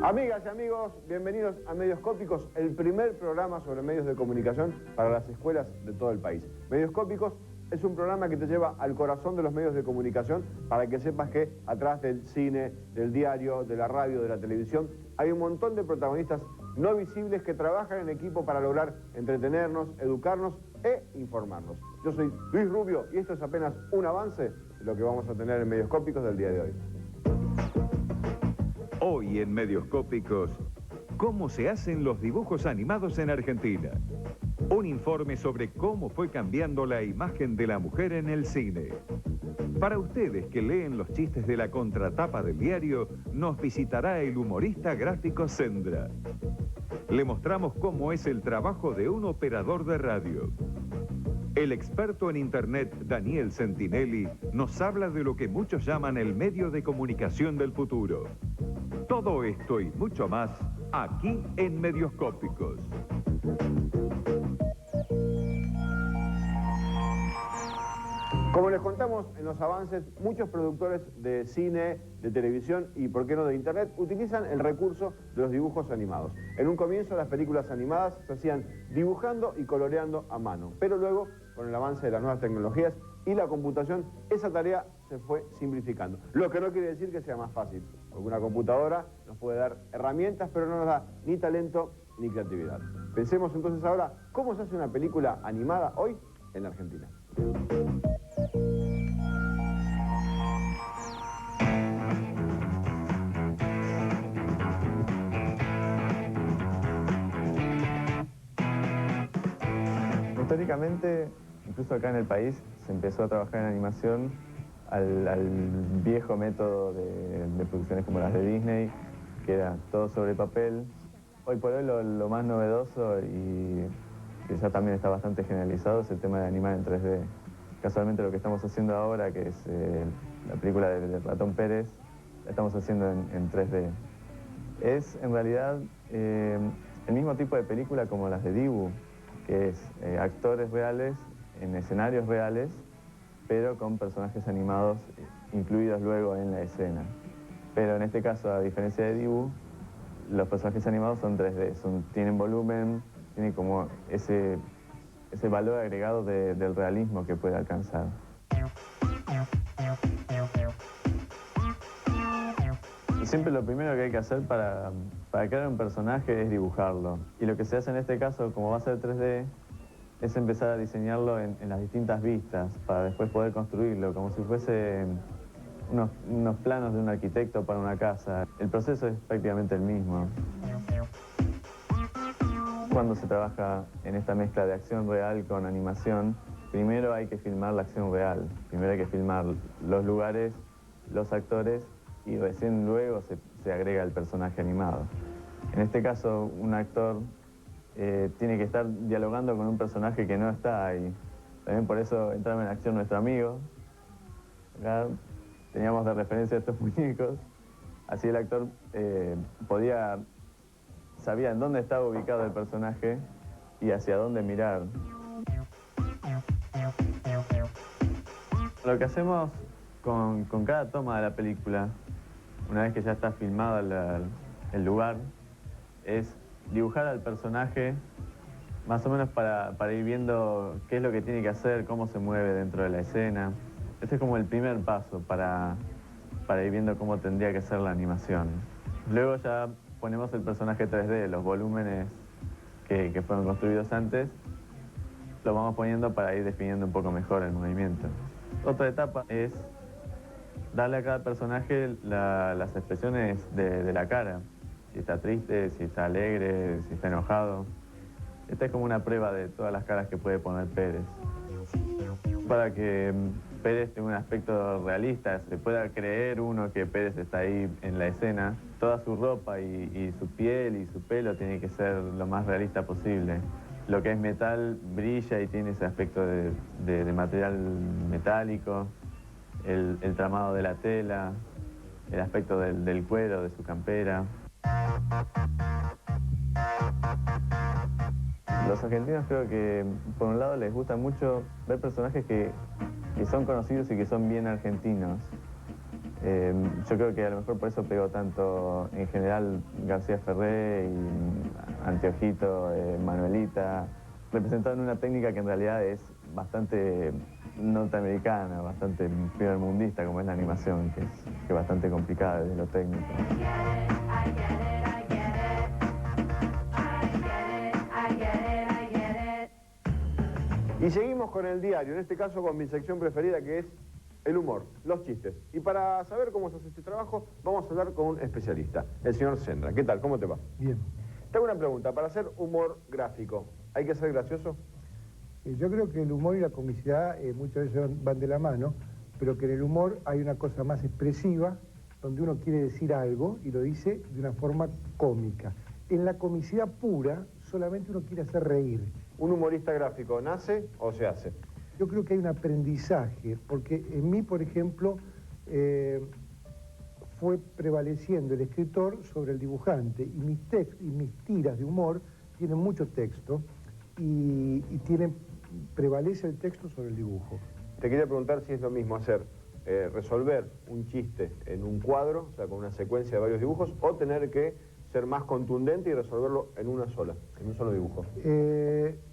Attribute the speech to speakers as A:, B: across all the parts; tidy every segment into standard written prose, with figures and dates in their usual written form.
A: Amigas y amigos, bienvenidos a Medioscópicos, el primer programa sobre medios de comunicación para las escuelas de todo el país. Medioscópicos es un programa que te lleva al corazón de los medios de comunicación para que sepas que atrás del cine, del diario, de la radio, de la televisión, hay un montón de protagonistas no visibles que trabajan en equipo para lograr entretenernos, educarnos e informarnos. Yo soy Luis Rubio y esto es apenas un avance de lo que vamos a tener en Medioscópicos del día de hoy.
B: Hoy en Medioscópicos, ¿cómo se hacen los dibujos animados en Argentina? Un informe sobre cómo fue cambiando la imagen de la mujer en el cine. Para ustedes que leen los chistes de la contratapa del diario, nos visitará el humorista gráfico Sendra. Le mostramos cómo es el trabajo de un operador de radio. El experto en Internet, Daniel Sentinelli, nos habla de lo que muchos llaman el medio de comunicación del futuro. Todo esto y mucho más, aquí en Medioscópicos.
A: Como les contamos en los avances, muchos productores de cine, de televisión y, por qué no, de internet, utilizan el recurso de los dibujos animados. En un comienzo, las películas animadas se hacían dibujando y coloreando a mano, pero luego, con el avance de las nuevas tecnologías y la computación, esa tarea se fue simplificando. Lo que no quiere decir que sea más fácil, porque una computadora nos puede dar herramientas, pero no nos da ni talento ni creatividad. Pensemos entonces ahora cómo se hace una película animada hoy en la Argentina.
C: Históricamente, incluso acá en el país, se empezó a trabajar en animación al viejo método de producciones como las de Disney, que era todo sobre papel. Hoy por hoy lo más novedoso y que ya también está bastante generalizado es el tema de animar en 3D. Casualmente lo que estamos haciendo ahora, que es la película de Ratón Pérez, la estamos haciendo en 3D. Es en realidad el mismo tipo de película como las de Dibu, que es actores reales en escenarios reales, pero con personajes animados incluidos luego en la escena. Pero en este caso, a diferencia de Dibu, los personajes animados son 3D, tienen volumen, tienen como ese valor agregado del realismo que puede alcanzar. Siempre lo primero que hay que hacer para crear un personaje es dibujarlo. Y lo que se hace en este caso, como va a ser 3D, es empezar a diseñarlo en las distintas vistas, para después poder construirlo, como si fuese unos planos de un arquitecto para una casa. El proceso es prácticamente el mismo. Cuando se trabaja en esta mezcla de acción real con animación, primero hay que filmar la acción real. Primero hay que filmar los lugares, los actores, y recién luego se agrega el personaje animado. En este caso, un actor tiene que estar dialogando con un personaje que no está ahí. También por eso entraba en acción nuestro amigo. Acá teníamos de referencia a estos muñecos. Así el actor sabía en dónde estaba ubicado el personaje y hacia dónde mirar. Lo que hacemos con cada toma de la película, una vez que ya está filmado el lugar, es dibujar al personaje más o menos para ir viendo qué es lo que tiene que hacer, cómo se mueve dentro de la escena. Este es como el primer paso para ir viendo cómo tendría que ser la animación. Luego ya ponemos el personaje 3D, los volúmenes que fueron construidos antes, los vamos poniendo para ir definiendo un poco mejor el movimiento. Otra etapa es darle a cada personaje las expresiones de la cara. Si está triste, si está alegre, si está enojado. Esta es como una prueba de todas las caras que puede poner Pérez. Para que Pérez tenga un aspecto realista, se pueda creer uno que Pérez está ahí en la escena. Toda su ropa y su piel y su pelo tiene que ser lo más realista posible. Lo que es metal brilla y tiene ese aspecto de material metálico, el tramado de la tela, el aspecto del cuero, de su campera. Los argentinos creo que, por un lado, les gusta mucho ver personajes que son conocidos y que son bien argentinos. Yo creo que a lo mejor por eso pegó tanto en general García Ferré y Anteojito, Manuelita, representaban una técnica que en realidad es bastante norteamericana, bastante primermundista, como es la animación, que es bastante complicada desde lo técnico.
A: Y seguimos con el diario, en este caso con mi sección preferida, que es el humor, los chistes. Y para saber cómo se hace este trabajo, vamos a hablar con un especialista, el señor Sendra. ¿Qué tal? ¿Cómo te va?
D: Bien.
A: Te hago una pregunta. Para hacer humor gráfico, ¿hay que ser gracioso?
D: Yo creo que el humor y la comicidad muchas veces van de la mano, pero que en el humor hay una cosa más expresiva, donde uno quiere decir algo y lo dice de una forma cómica. En la comicidad pura, solamente uno quiere hacer reír.
A: ¿Un humorista gráfico nace o se hace?
D: Yo creo que hay un aprendizaje, porque en mí, por ejemplo, fue prevaleciendo el escritor sobre el dibujante, y mis tiras de humor tienen mucho texto, y prevalece el texto sobre el dibujo.
A: Te quería preguntar si es lo mismo hacer, resolver un chiste en un cuadro, o sea, con una secuencia de varios dibujos, o tener que ser más contundente y resolverlo en un solo dibujo.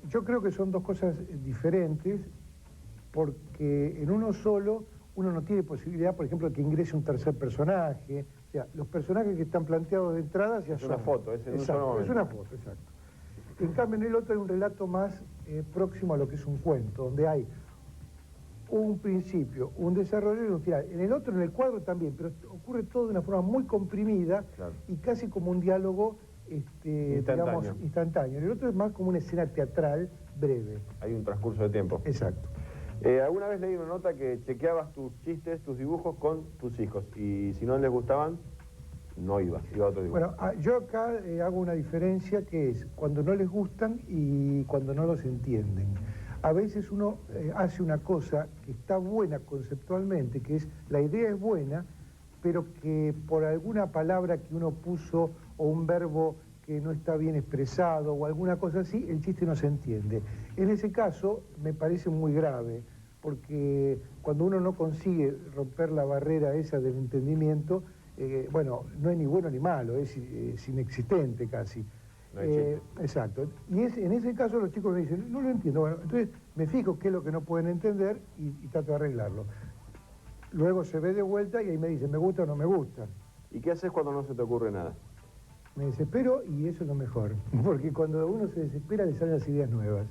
D: Yo creo que son dos cosas diferentes, porque en uno solo uno no tiene posibilidad, por ejemplo, de que ingrese un tercer personaje. O sea, los personajes que están planteados de entrada ya son...
A: Es una foto, es en un
D: Exacto,
A: solo momento.
D: es una foto, exacto. En cambio, en el otro hay un relato más próximo a lo que es un cuento, donde hay un principio, un desarrollo y un final. En el otro, en el cuadro también, pero ocurre todo de una forma muy comprimida, claro, y casi como un diálogo
A: instantáneo.
D: Digamos, instantáneo. En el otro es más como una escena teatral breve.
A: Hay un transcurso de tiempo.
D: Exacto.
A: Alguna vez leí una nota que chequeabas tus chistes, tus dibujos con tus hijos, y si no les gustaban, no iba a otro dibujo.
D: Bueno, yo acá hago una diferencia, que es cuando no les gustan y cuando no los entienden. A veces uno hace una cosa que está buena conceptualmente, que es, la idea es buena, pero que por alguna palabra que uno puso o un verbo que no está bien expresado o alguna cosa así, el chiste no se entiende. En ese caso me parece muy grave, porque cuando uno no consigue romper la barrera esa del entendimiento, bueno, no es ni bueno ni malo, es inexistente casi.
A: No hay
D: exacto. Y en ese caso los chicos me dicen, no lo entiendo. Bueno, entonces me fijo qué es lo que no pueden entender y trato de arreglarlo. Luego se ve de vuelta y ahí me dicen, ¿me gusta o no me gusta?
A: ¿Y qué haces cuando no se te ocurre nada?
D: Me desespero, y eso es lo mejor, porque cuando uno se desespera le salen las ideas nuevas.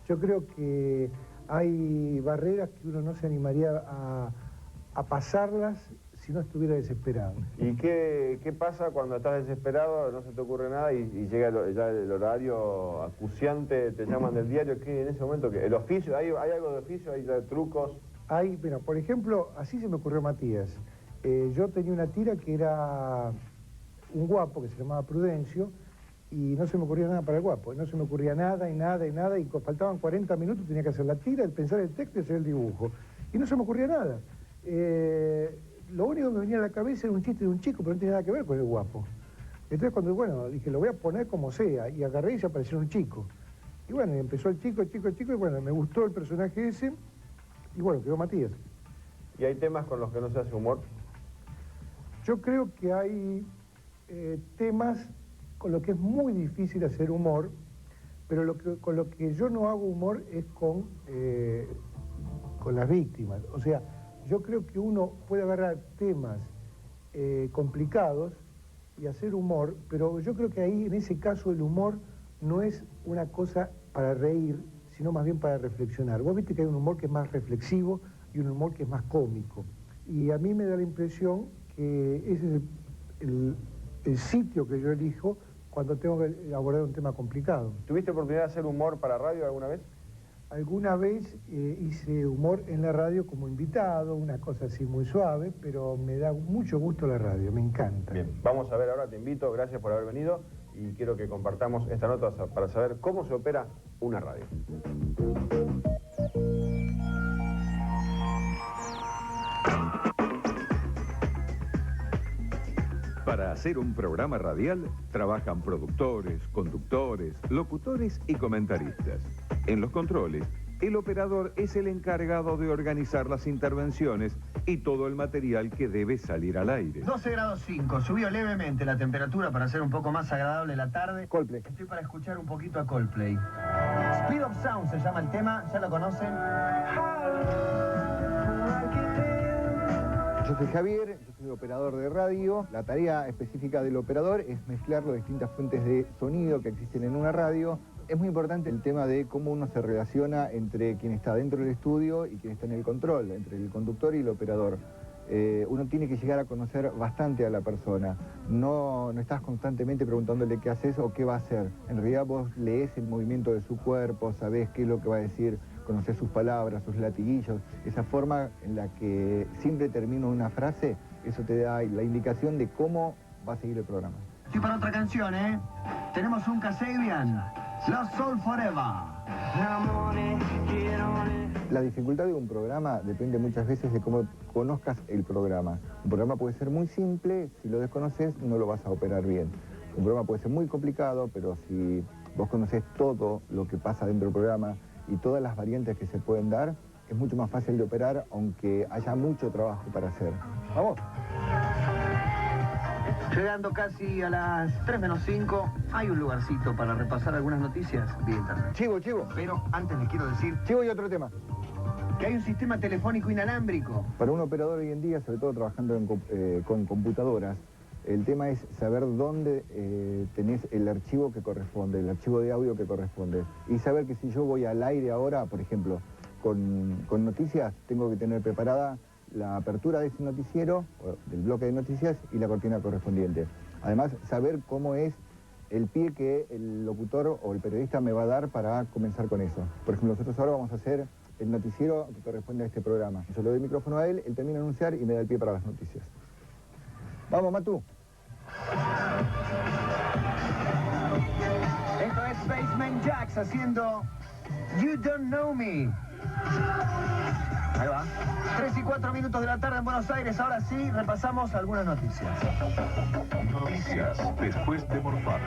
D: Yo creo que hay barreras que uno no se animaría a pasarlas si no estuviera desesperado.
A: ¿Y qué pasa cuando estás desesperado, no se te ocurre nada y llega ya el horario acuciante, te llaman del diario? ¿Qué en ese momento? ¿El oficio? ¿Hay algo de oficio? ¿Hay trucos?
D: Bueno, por ejemplo, así se me ocurrió Matías. Yo tenía una tira que era un guapo que se llamaba Prudencio, y no se me ocurría nada para el guapo, no se me ocurría nada, y faltaban 40 minutos, tenía que hacer la tira, el pensar el texto y hacer el dibujo. Y no se me ocurría nada. Lo único que me venía a la cabeza era un chiste de un chico, pero no tenía nada que ver con el guapo. Entonces cuando, bueno, dije, lo voy a poner como sea, y agarré y se apareció un chico. Y bueno, y empezó el chico, y bueno, me gustó el personaje ese, y bueno, quedó Matías.
A: ¿Y hay temas con los que no se hace humor?
D: Yo creo que hay temas con los que es muy difícil hacer humor, pero con lo que yo no hago humor es con las víctimas. O sea, yo creo que uno puede agarrar temas complicados y hacer humor, pero yo creo que ahí, en ese caso, el humor no es una cosa para reír, sino más bien para reflexionar. Vos viste que hay un humor que es más reflexivo y un humor que es más cómico. Y a mí me da la impresión que ese es el sitio que yo elijo cuando tengo que abordar un tema complicado.
A: ¿Tuviste oportunidad de hacer humor para radio alguna vez?
D: Alguna vez hice humor en la radio como invitado, una cosa así muy suave, pero me da mucho gusto la radio, me encanta.
A: Bien, vamos a ver ahora, te invito, gracias por haber venido y quiero que compartamos esta nota para saber cómo se opera una radio.
B: Para hacer un programa radial, trabajan productores, conductores, locutores y comentaristas. En los controles, el operador es el encargado de organizar las intervenciones y todo el material que debe salir al aire.
E: 12 grados 5, subió levemente la temperatura para hacer un poco más agradable la tarde.
A: Coldplay.
E: Estoy para escuchar un poquito a Coldplay. Speed of Sound se llama el tema, ¿ya lo conocen?
F: Yo soy Javier, yo soy operador de radio. La tarea específica del operador es mezclar las distintas fuentes de sonido que existen en una radio. Es muy importante el tema de cómo uno se relaciona entre quien está dentro del estudio y quien está en el control, entre el conductor y el operador. Uno tiene que llegar a conocer bastante a la persona. No estás constantemente preguntándole qué haces o qué va a hacer. En realidad vos lees el movimiento de su cuerpo, sabés qué es lo que va a decir, conocés sus palabras, sus latiguillos. Esa forma en la que siempre termino una frase, eso te da la indicación de cómo va a seguir el programa.
E: Estoy para otra canción, ¿eh? Tenemos un Kasabian, Lost Soul Forever.
F: La dificultad de un programa depende muchas veces de cómo conozcas el programa. Un programa puede ser muy simple, si lo desconoces no lo vas a operar bien. Un programa puede ser muy complicado, pero si vos conocés todo lo que pasa dentro del programa y todas las variantes que se pueden dar, es mucho más fácil de operar, aunque haya mucho trabajo para hacer. ¡Vamos!
E: Llegando casi a las 3 menos 5, hay un lugarcito para repasar algunas noticias vía internet.
F: Chivo.
E: Pero antes les quiero decir
F: Chivo y otro tema.
E: que hay un sistema telefónico inalámbrico.
F: Para un operador hoy en día, sobre todo trabajando con computadoras, el tema es saber dónde tenés el archivo que corresponde, el archivo de audio que corresponde. Y saber que si yo voy al aire ahora, por ejemplo, con noticias, tengo que tener preparada la apertura de ese noticiero, del bloque de noticias, y la cortina correspondiente. Además, saber cómo es el pie que el locutor o el periodista me va a dar para comenzar con eso. Por ejemplo, nosotros ahora vamos a hacer el noticiero que corresponde a este programa. Yo le doy el micrófono a él termina de anunciar y me da el pie para las noticias. Vamos, Matu.
E: Esto es Spaceman Jax haciendo You Don't Know Me. Ahí va. 3 y 4 minutos de la tarde en Buenos Aires. Ahora sí, repasamos algunas noticias.
B: Noticias después de morfar.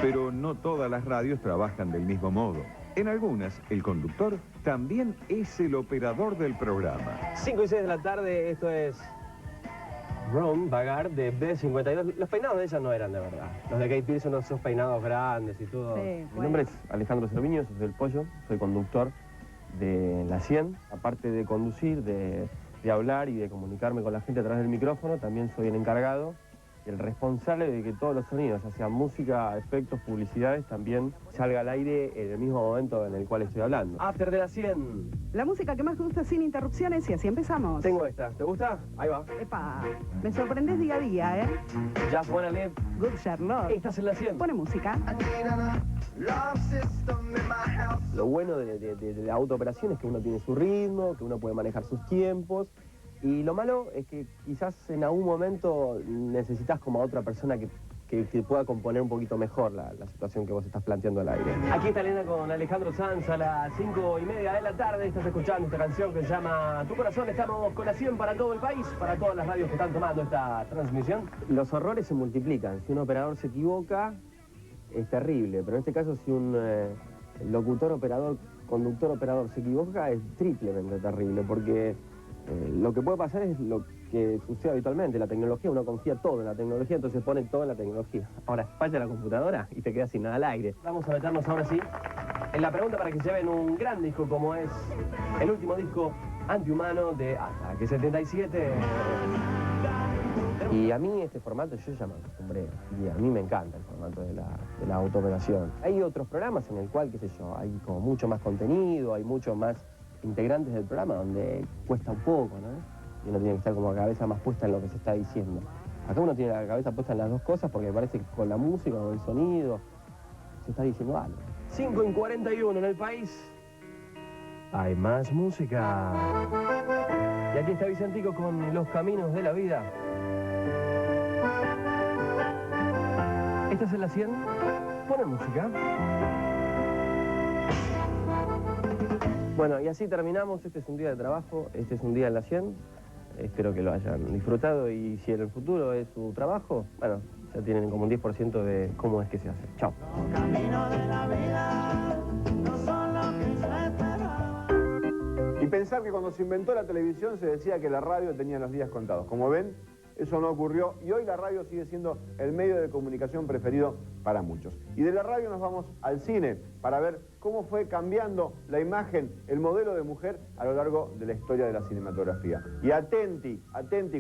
B: Pero no todas las radios trabajan del mismo modo. En algunas, el conductor también es el operador del programa.
G: 5 y 6 de la tarde, esto es Ron Vagar de B52. Los peinados de ella no eran de verdad. Los de Kate Pierce son esos peinados grandes y todo.
H: Sí,
G: Mi
H: bueno.
G: nombre es Alejandro Cerviño, soy el Pollo, soy conductor de La 100. Aparte de conducir, de hablar y de comunicarme con la gente a través del micrófono, también soy el encargado y el responsable de que todos los sonidos, ya sea música, efectos, publicidades, también salga al aire en el mismo momento en el cual estoy hablando. After de La 100.
H: La música que más te gusta sin interrupciones y así empezamos.
G: Tengo esta. ¿Te gusta? Ahí va.
H: Epa, me sorprendes día a día, ¿eh?
G: Just Wanna Live.
H: Good Charlotte.
G: Estás en La 100.
H: Pone música.
G: Lo bueno de la autooperación es que uno tiene su ritmo, que uno puede manejar sus tiempos. Y lo malo es que quizás en algún momento necesitas como a otra persona que pueda componer un poquito mejor la situación que vos estás planteando al aire. Aquí está Elena con Alejandro Sanz a las 5:30 de la tarde. Estás escuchando esta canción que se llama Tu Corazón. Estamos con La 100 para todo el país, para todas las radios que están tomando esta transmisión. Los horrores se multiplican. Si un operador se equivoca, es terrible. Pero en este caso, si un locutor, operador, conductor, operador se equivoca, es triplemente terrible. Porque lo que puede pasar es lo que sucede habitualmente. La tecnología, uno confía todo en la tecnología, entonces pone todo en la tecnología. Ahora falla la computadora y te quedas sin nada al aire. Vamos a meternos ahora sí en la pregunta para que lleven un gran disco como es el último disco Antihumano de Ataque 77. Y a mí este formato, yo ya me acostumbré, y a mí me encanta el formato de la autooperación. Hay otros programas en el cual, qué sé yo, hay como mucho más contenido, hay mucho más integrantes del programa donde cuesta un poco, ¿no? Y uno tiene que estar como la cabeza más puesta en lo que se está diciendo. Acá uno tiene la cabeza puesta en las dos cosas porque me parece que con la música, con el sonido, se está diciendo algo. 5:41 en el país. Hay más música. Y aquí está Vicentico con Los Caminos de la Vida. ¿Estás en la 100? Pone música. Bueno, y así terminamos. Este es un día de trabajo, este es un día en la 100. Espero que lo hayan disfrutado y si en el futuro es su trabajo, bueno, ya tienen como un 10% de cómo es que se hace. Chao.
I: Los caminos de la vida no son los que se esperaban.
A: Y pensar que cuando se inventó la televisión se decía que la radio tenía los días contados. Como ven, eso no ocurrió y hoy la radio sigue siendo el medio de comunicación preferido para muchos. Y de la radio nos vamos al cine para ver cómo fue cambiando la imagen, el modelo de mujer a lo largo de la historia de la cinematografía. Y atenti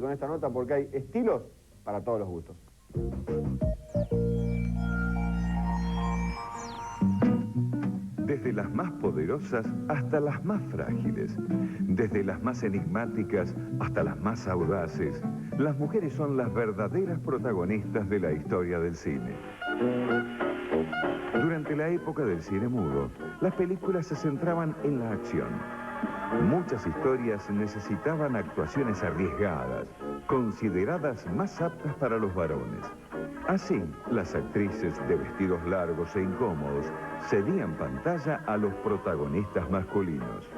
A: con esta nota porque hay estilos para todos los gustos.
B: Desde las más poderosas hasta las más frágiles, desde las más enigmáticas hasta las más audaces, las mujeres son las verdaderas protagonistas de la historia del cine. Durante la época del cine mudo, las películas se centraban en la acción. Muchas historias necesitaban actuaciones arriesgadas, consideradas más aptas para los varones. Así, las actrices de vestidos largos e incómodos cedían pantalla a los protagonistas masculinos.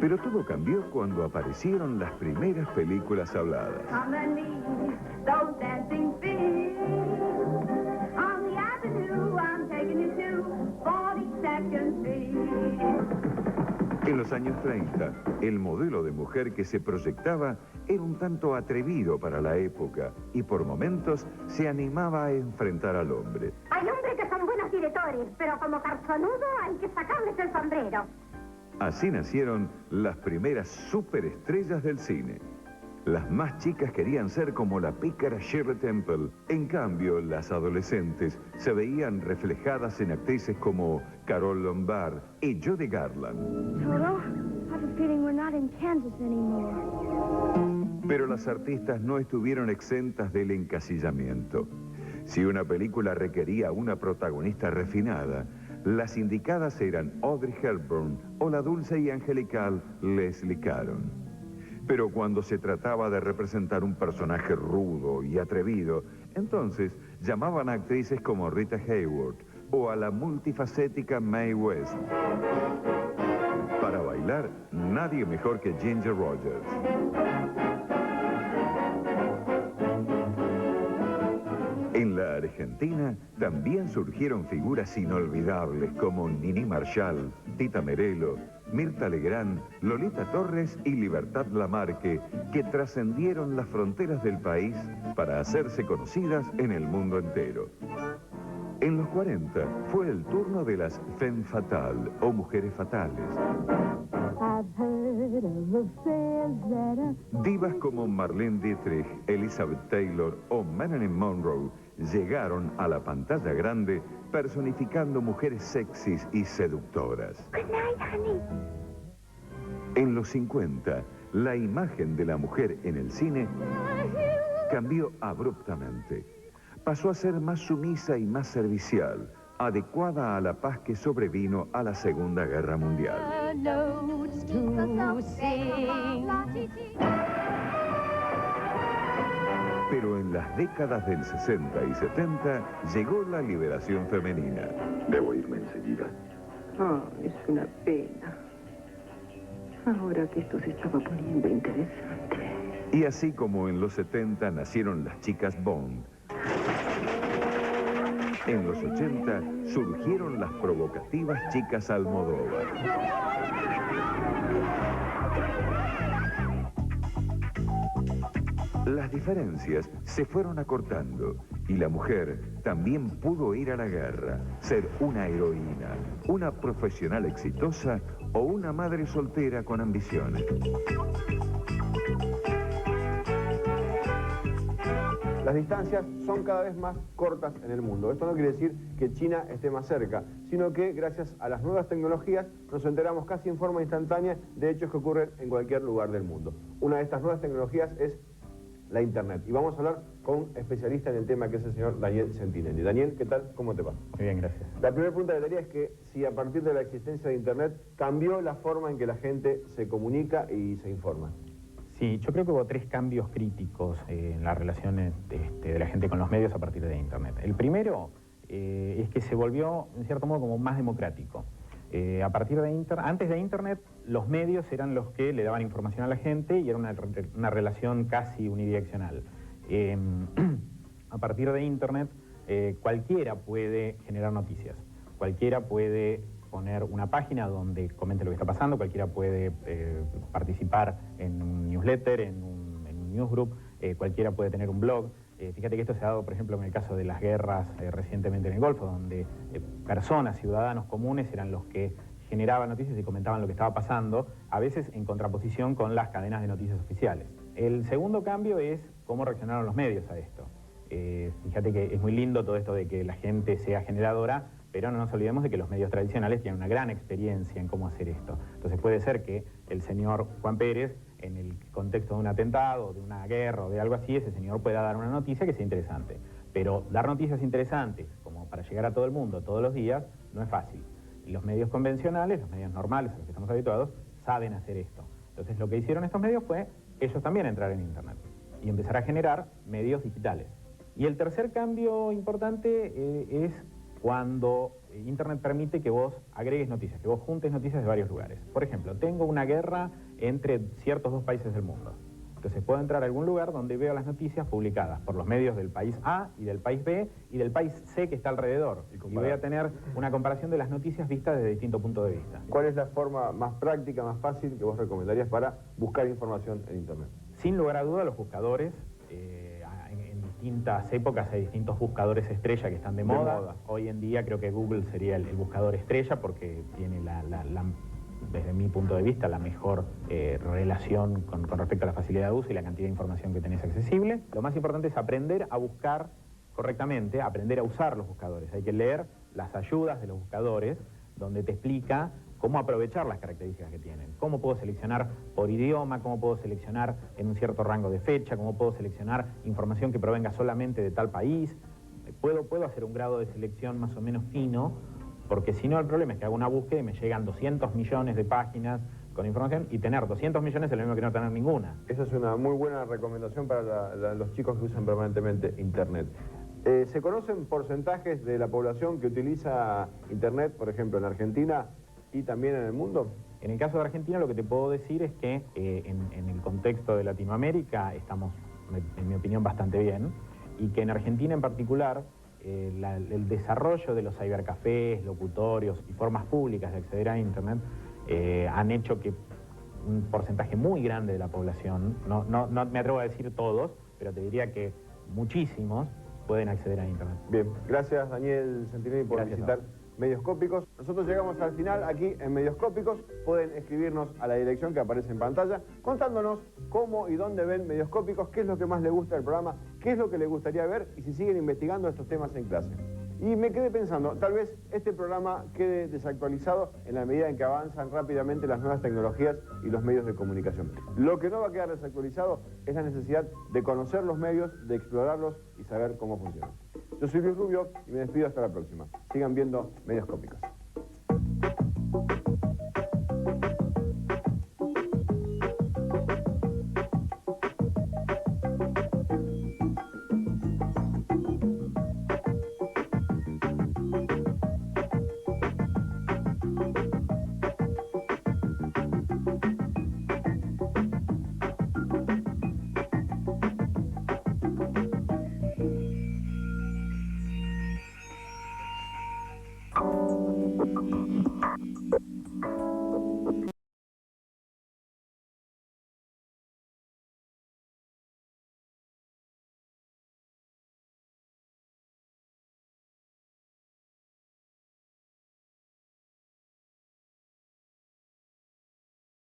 B: Pero todo cambió cuando aparecieron las primeras películas habladas. En los años 30, el modelo de mujer que se proyectaba era un tanto atrevido para la época y por momentos se animaba a enfrentar al hombre.
J: Hay hombres que son buenos directores, pero como carzonudo hay que sacarles el sombrero.
B: Así nacieron las primeras superestrellas del cine. Las más chicas querían ser como la pícara Shirley Temple. En cambio, las adolescentes se veían reflejadas en actrices como Carole Lombard y Judy Garland.
J: Toto, I have a feeling we're not in Kansas anymore.
B: Pero las artistas no estuvieron exentas del encasillamiento. Si una película requería una protagonista refinada, las indicadas eran Audrey Hepburn o la dulce y angelical Leslie Caron. Pero cuando se trataba de representar un personaje rudo y atrevido, entonces llamaban a actrices como Rita Hayworth o a la multifacética Mae West. Para bailar, nadie mejor que Ginger Rogers. En la Argentina también surgieron figuras inolvidables como Nini Marshall, Tita Merelo, Mirta Legrand, Lolita Torres y Libertad Lamarque, que trascendieron las fronteras del país para hacerse conocidas en el mundo entero. En los 40 fue el turno de las femme fatale o mujeres fatales. Divas como Marlene Dietrich, Elizabeth Taylor o Marilyn Monroe llegaron a la pantalla grande personificando mujeres sexys y seductoras. En los 50, la imagen de la mujer en el cine cambió abruptamente. Pasó a ser más sumisa y más servicial, adecuada a la paz que sobrevino a la Segunda Guerra Mundial. Pero en las décadas del 60 y 70 llegó la liberación femenina.
K: Debo irme enseguida.
H: Oh, es una pena. Ahora que esto se estaba poniendo interesante.
B: Y así como en los 70 nacieron las chicas Bond, en los 80 surgieron las provocativas chicas Almodóvar. Las diferencias se fueron acortando y la mujer también pudo ir a la guerra, ser una heroína, una profesional exitosa o una madre soltera con ambiciones.
A: Las distancias son cada vez más cortas en el mundo. Esto no quiere decir que China esté más cerca, sino que gracias a las nuevas tecnologías nos enteramos casi en forma instantánea de hechos que ocurren en cualquier lugar del mundo. Una de estas nuevas tecnologías es la Internet. Y vamos a hablar con un especialista en el tema, que es el señor Daniel Sentinelli. Daniel, ¿qué tal? ¿Cómo te va?
K: Muy bien, gracias.
A: La primera pregunta que te haría es que si a partir de la existencia de Internet cambió la forma en que la gente se comunica y se informa.
K: Sí, yo creo que hubo 3 cambios críticos en las relaciones de la gente con los medios a partir de Internet. El primero es que se volvió, en cierto modo, como más democrático. A partir de antes de Internet, los medios eran los que le daban información a la gente y era una relación casi unidireccional. A partir de Internet, cualquiera puede generar noticias, cualquiera puede poner una página donde comente lo que está pasando, cualquiera puede participar en un newsletter, en un newsgroup, cualquiera puede tener un blog. Fíjate que esto se ha dado, por ejemplo, en el caso de las guerras recientemente en el Golfo, donde personas, ciudadanos comunes eran los que generaban noticias y comentaban lo que estaba pasando, a veces en contraposición con las cadenas de noticias oficiales. El segundo cambio es cómo reaccionaron los medios a esto. Fíjate que es muy lindo todo esto de que la gente sea generadora, pero no nos olvidemos de que los medios tradicionales tienen una gran experiencia en cómo hacer esto. Entonces puede ser que el señor Juan Pérez, en el contexto de un atentado, de una guerra o de algo así, ese señor pueda dar una noticia que sea interesante. Pero dar noticias interesantes, como para llegar a todo el mundo todos los días, no es fácil. Y los medios convencionales, los medios normales a los que estamos habituados, saben hacer esto. Entonces lo que hicieron estos medios fue ellos también entrar en Internet y empezar a generar medios digitales. Y el tercer cambio importante es cuando Internet permite que vos agregues noticias, que vos juntes noticias de varios lugares. Por ejemplo, tengo una guerra entre ciertos 2 países del mundo. Entonces puedo entrar a algún lugar donde veo las noticias publicadas por los medios del país A y del país B y del país C que está alrededor. Y voy a tener una comparación de las noticias vistas desde distintos puntos de vista.
A: ¿Cuál es la forma más práctica, más fácil que vos recomendarías para buscar información en Internet?
K: Sin lugar a duda, los buscadores. En distintas épocas hay distintos buscadores estrella que están de moda. Hoy en día creo que Google sería el buscador estrella porque tiene desde mi punto de vista, la mejor relación con respecto a la facilidad de uso y la cantidad de información que tenés accesible. Lo más importante es aprender a buscar correctamente, aprender a usar los buscadores. Hay que leer las ayudas de los buscadores, donde te explica cómo aprovechar las características que tienen. Cómo puedo seleccionar por idioma, cómo puedo seleccionar en un cierto rango de fecha, cómo puedo seleccionar información que provenga solamente de tal país. Puedo hacer un grado de selección más o menos fino, porque si no el problema es que hago una búsqueda y me llegan 200 millones de páginas con información, y tener 200 millones es lo mismo que no tener ninguna.
A: Esa es una muy buena recomendación para los chicos que usan permanentemente Internet. ¿Se conocen porcentajes de la población que utiliza Internet, por ejemplo, en Argentina y también en el mundo?
K: En el caso de Argentina lo que te puedo decir es que en el contexto de Latinoamérica estamos, en mi opinión, bastante bien, y que en Argentina en particular el desarrollo de los cibercafés, locutorios y formas públicas de acceder a Internet han hecho que un porcentaje muy grande de la población, no me atrevo a decir todos, pero te diría que muchísimos pueden acceder a Internet.
A: Bien, gracias Daniel Sentinelli por visitar Medioscópicos. Nosotros llegamos al final aquí en Medioscópicos. Pueden escribirnos a la dirección que aparece en pantalla contándonos cómo y dónde ven Medioscópicos, qué es lo que más les gusta del programa, qué es lo que les gustaría ver y si siguen investigando estos temas en clase. Y me quedé pensando, tal vez este programa quede desactualizado en la medida en que avanzan rápidamente las nuevas tecnologías y los medios de comunicación. Lo que no va a quedar desactualizado es la necesidad de conocer los medios, de explorarlos y saber cómo funcionan. Yo soy Luis Rubio y me despido hasta la próxima. Sigan viendo Medioscópicos.